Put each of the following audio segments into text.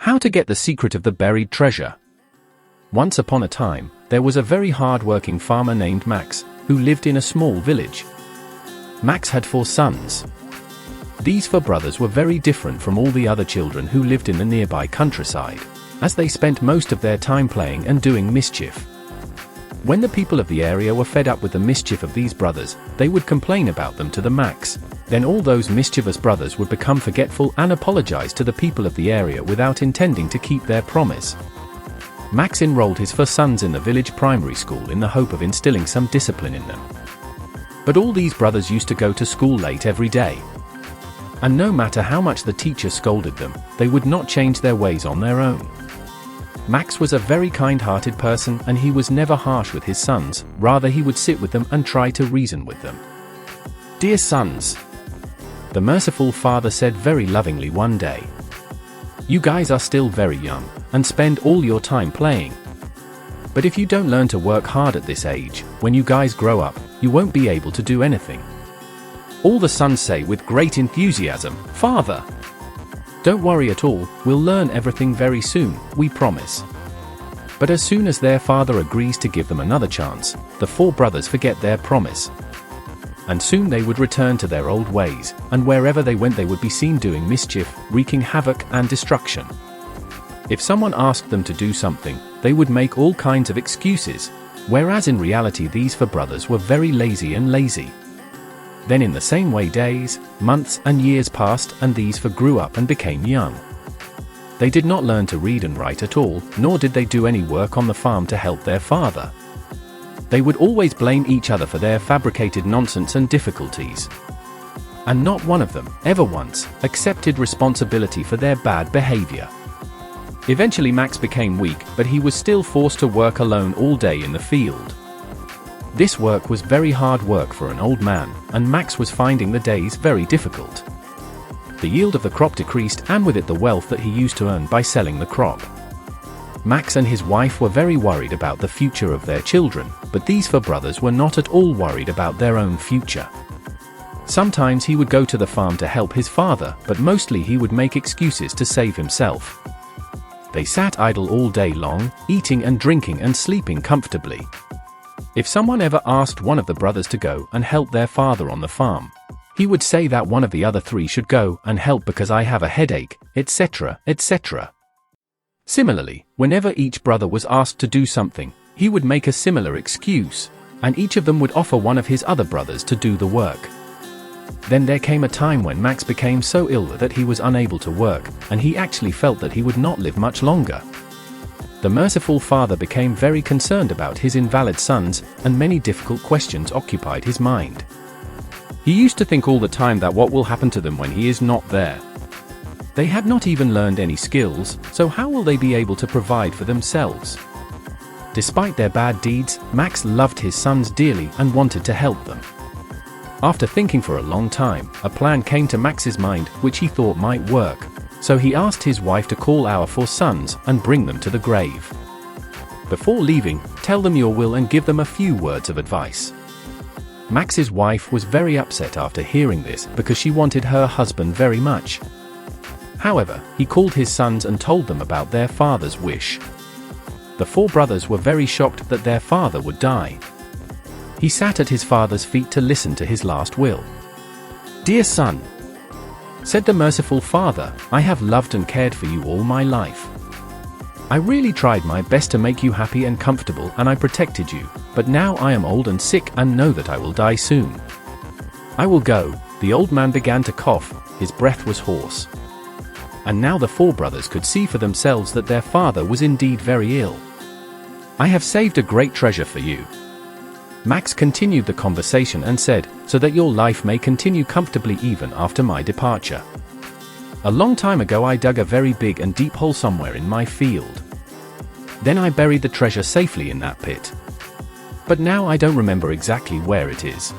How to get the secret of the buried treasure. Once upon a time, there was a very hard-working farmer named Max, who lived in a small village. Max had 4 sons. These 4 brothers were very different from all the other children who lived in the nearby countryside, as they spent most of their time playing and doing mischief. When the people of the area were fed up with the mischief of these brothers, they would complain about them to the Max. Then all those mischievous brothers would become forgetful and apologize to the people of the area without intending to keep their promise. Max enrolled his 4 sons in the village primary school in the hope of instilling some discipline in them. But all these brothers used to go to school late every day. And no matter how much the teacher scolded them, they would not change their ways on their own. Max was a very kind-hearted person, and he was never harsh with his sons. Rather, he would sit with them and try to reason with them. "Dear sons," the merciful father said very lovingly one day, "you guys are still very young, and spend all your time playing. But if you don't learn to work hard at this age, when you guys grow up, you won't be able to do anything." All the sons say with great enthusiasm, "Father, don't worry at all, we'll learn everything very soon, we promise." But as soon as their father agrees to give them another chance, the 4 brothers forget their promise. And soon they would return to their old ways, and wherever they went they would be seen doing mischief, wreaking havoc and destruction. If someone asked them to do something, they would make all kinds of excuses, whereas in reality these 4 brothers were very lazy. Then in the same way days, months and years passed, and these 4 grew up and became young. They did not learn to read and write at all, nor did they do any work on the farm to help their father. They would always blame each other for their fabricated nonsense and difficulties. And not one of them, ever once, accepted responsibility for their bad behavior. Eventually Max became weak, but he was still forced to work alone all day in the field. This work was very hard work for an old man, and Max was finding the days very difficult. The yield of the crop decreased, and with it the wealth that he used to earn by selling the crop. Max and his wife were very worried about the future of their children, but these 4 brothers were not at all worried about their own future. Sometimes he would go to the farm to help his father, but mostly he would make excuses to save himself. They sat idle all day long, eating and drinking and sleeping comfortably. If someone ever asked one of the brothers to go and help their father on the farm, he would say that one of the other 3 should go and help because I have a headache, etc., etc. Similarly, whenever each brother was asked to do something, he would make a similar excuse, and each of them would offer one of his other brothers to do the work. Then there came a time when Max became so ill that he was unable to work, and he actually felt that he would not live much longer. The merciful father became very concerned about his invalid sons, and many difficult questions occupied his mind. He used to think all the time that what will happen to them when he is not there. They had not even learned any skills, so how will they be able to provide for themselves? Despite their bad deeds, Max loved his sons dearly and wanted to help them. After thinking for a long time, a plan came to Max's mind which he thought might work. So he asked his wife to call our 4 sons and bring them to the grave. Before leaving, tell them your will and give them a few words of advice. Max's wife was very upset after hearing this because she wanted her husband very much. However, he called his sons and told them about their father's wish. The 4 brothers were very shocked that their father would die. He sat at his father's feet to listen to his last will. "Dear son," said the merciful father, "I have loved and cared for you all my life. I really tried my best to make you happy and comfortable, and I protected you, but now I am old and sick and know that I will die soon. I will go." The old man began to cough, his breath was hoarse. And now the 4 brothers could see for themselves that their father was indeed very ill. "I have saved a great treasure for you." Max continued the conversation and said, "So that your life may continue comfortably even after my departure. A long time ago I dug a very big and deep hole somewhere in my field. Then I buried the treasure safely in that pit. But now I don't remember exactly where it is."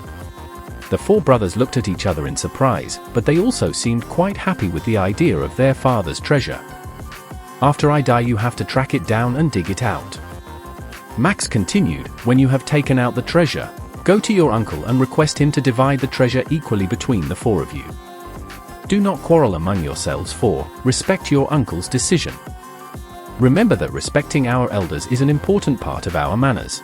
The 4 brothers looked at each other in surprise, but they also seemed quite happy with the idea of their father's treasure. "After I die you have to track it down and dig it out." Max continued, "When you have taken out the treasure, go to your uncle and request him to divide the treasure equally between the 4 of you. Do not quarrel among yourselves, for respect your uncle's decision. Remember that respecting our elders is an important part of our manners.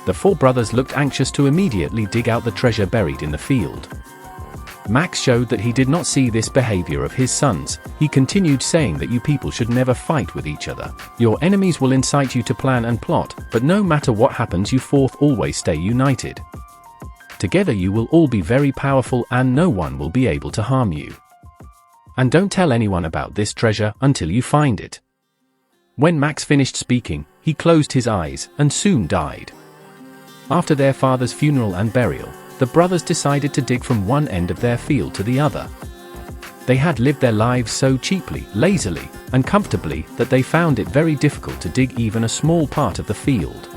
The four brothers looked anxious to immediately dig out the treasure buried in the field. Max showed that he did not see this behavior of his sons. He continued saying that you people should never fight with each other. Your enemies will incite you to plan and plot, but no matter what happens, you fourth always stay united. Together you will all be very powerful and no one will be able to harm you. And don't tell anyone about this treasure until you find it. When Max finished speaking, he closed his eyes and soon died. After their father's funeral and burial, the brothers decided to dig from one end of their field to the other. They had lived their lives so cheaply, lazily, and comfortably that they found it very difficult to dig even a small part of the field.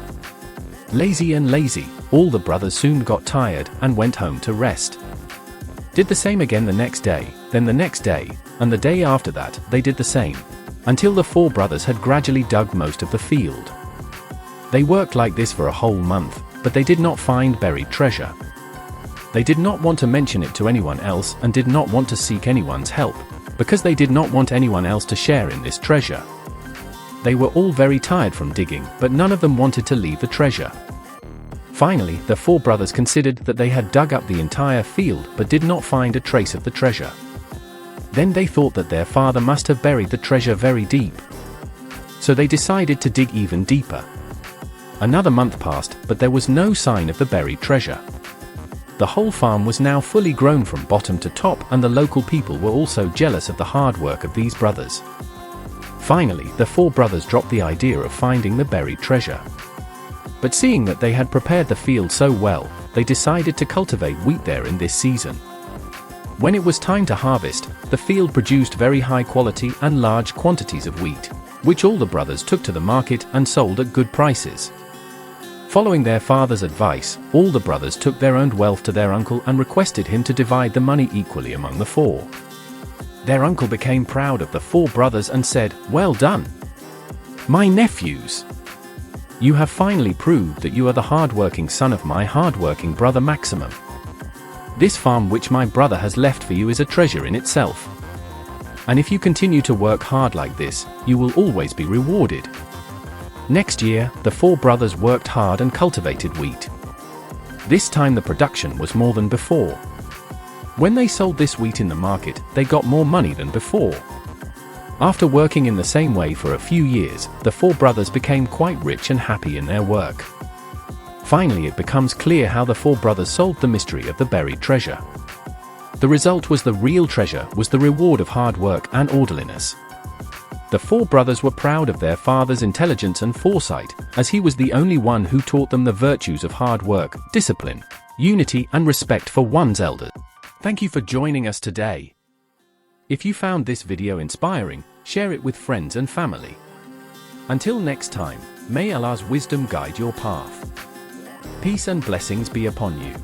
Lazy and lazy, all the brothers soon got tired and went home to rest. Did the same again the next day, then the next day, and the day after that they did the same, until the four brothers had gradually dug most of the field. They worked like this for a whole month, but they did not find buried treasure. They did not want to mention it to anyone else and did not want to seek anyone's help, because they did not want anyone else to share in this treasure. They were all very tired from digging, but none of them wanted to leave the treasure. Finally, the four brothers considered that they had dug up the entire field but did not find a trace of the treasure. Then they thought that their father must have buried the treasure very deep. So they decided to dig even deeper. Another month passed, but there was no sign of the buried treasure. The whole farm was now fully grown from bottom to top, and the local people were also jealous of the hard work of these brothers. Finally, the four brothers dropped the idea of finding the buried treasure. But seeing that they had prepared the field so well, they decided to cultivate wheat there in this season. When it was time to harvest, the field produced very high quality and large quantities of wheat, which all the brothers took to the market and sold at good prices. Following their father's advice, all the brothers took their own wealth to their uncle and requested him to divide the money equally among the four. Their uncle became proud of the four brothers and said, "Well done, my nephews. You have finally proved that you are the hard-working son of my hard-working brother Maximum. This farm which my brother has left for you is a treasure in itself. And if you continue to work hard like this, you will always be rewarded." Next year, the four brothers worked hard and cultivated wheat. This time the production was more than before. When they sold this wheat in the market, they got more money than before. After working in the same way for a few years, the four brothers became quite rich and happy in their work. Finally, it becomes clear how the four brothers solved the mystery of the buried treasure. The result was the real treasure was the reward of hard work and orderliness. The four brothers were proud of their father's intelligence and foresight, as he was the only one who taught them the virtues of hard work, discipline, unity, and respect for one's elders. Thank you for joining us today. If you found this video inspiring, share it with friends and family. Until next time, may Allah's wisdom guide your path. Peace and blessings be upon you.